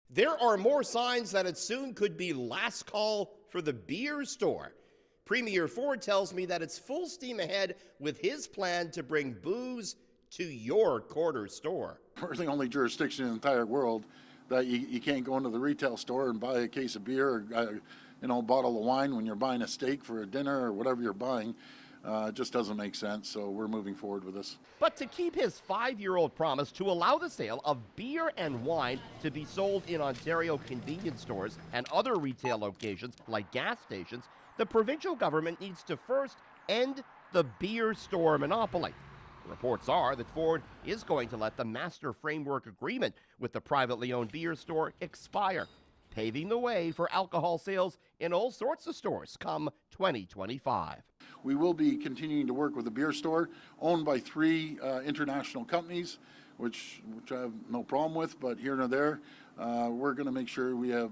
There are more signs that it soon could be last call for the beer store. Premier Ford tells me that it's full steam ahead with his plan to bring booze to your corner store. We're the only jurisdiction in the entire world that you can't go into the retail store and buy a case of beer or a bottle of wine when you're buying a steak for a dinner or whatever you're buying. It just doesn't make sense, so we're moving forward with this. But to keep his 5-year-old promise to allow the sale of beer and wine to be sold in Ontario convenience stores and other retail locations like gas stations, the provincial government needs to first end the beer store monopoly. Reports are that Ford is going to let the master framework agreement with the privately owned beer store expire, paving the way for alcohol sales in all sorts of stores come 2025. We will be continuing to work with a beer store owned by 3 international companies, which I have no problem with, but here and there, we're going to make sure we have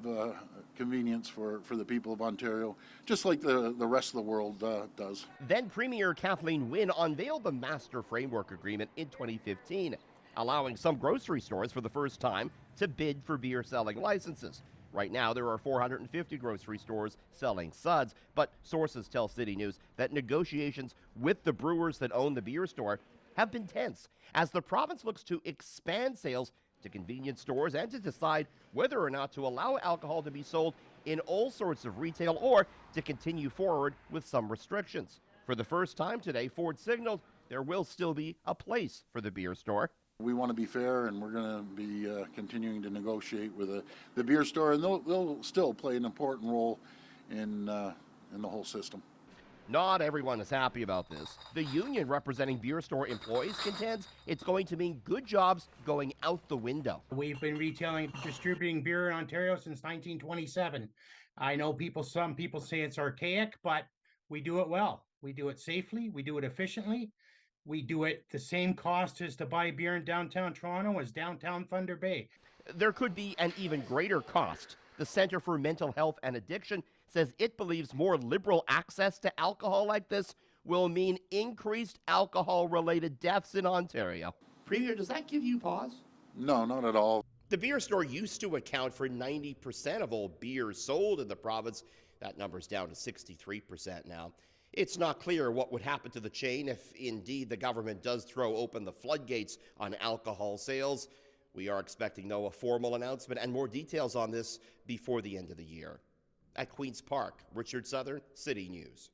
convenience for the people of Ontario, just like the rest of the world does. Then Premier Kathleen Wynne unveiled the Master Framework Agreement in 2015, allowing some grocery stores for the first time to bid for beer selling licenses. Right now, there are 450 grocery stores selling suds, but sources tell City News that negotiations with the brewers that own the beer store have been tense as the province looks to expand sales to convenience stores and to decide whether or not to allow alcohol to be sold in all sorts of retail or to continue forward with some restrictions. For the first time today, Ford signaled there will still be a place for the beer store. We want to be fair, and we're going to be continuing to negotiate with the beer store, and they'll still play an important role in the whole system. Not everyone is happy about this. The union representing beer store employees contends it's going to mean good jobs going out the window. We've been retailing, distributing beer in Ontario since 1927. I know some people say it's archaic, but we do it well. We do it safely. We do it efficiently. We do it the same cost as to buy beer in downtown Toronto as downtown Thunder Bay. There could be an even greater cost. The Centre for Mental Health and Addiction says it believes more liberal access to alcohol like this will mean increased alcohol-related deaths in Ontario. Premier, does that give you pause? No, not at all. The beer store used to account for 90% of all beer sold in the province. That number's down to 63% now. It's not clear what would happen to the chain if indeed the government does throw open the floodgates on alcohol sales. We are expecting, though, a formal announcement and more details on this before the end of the year. At Queen's Park, Richard Southern, City News.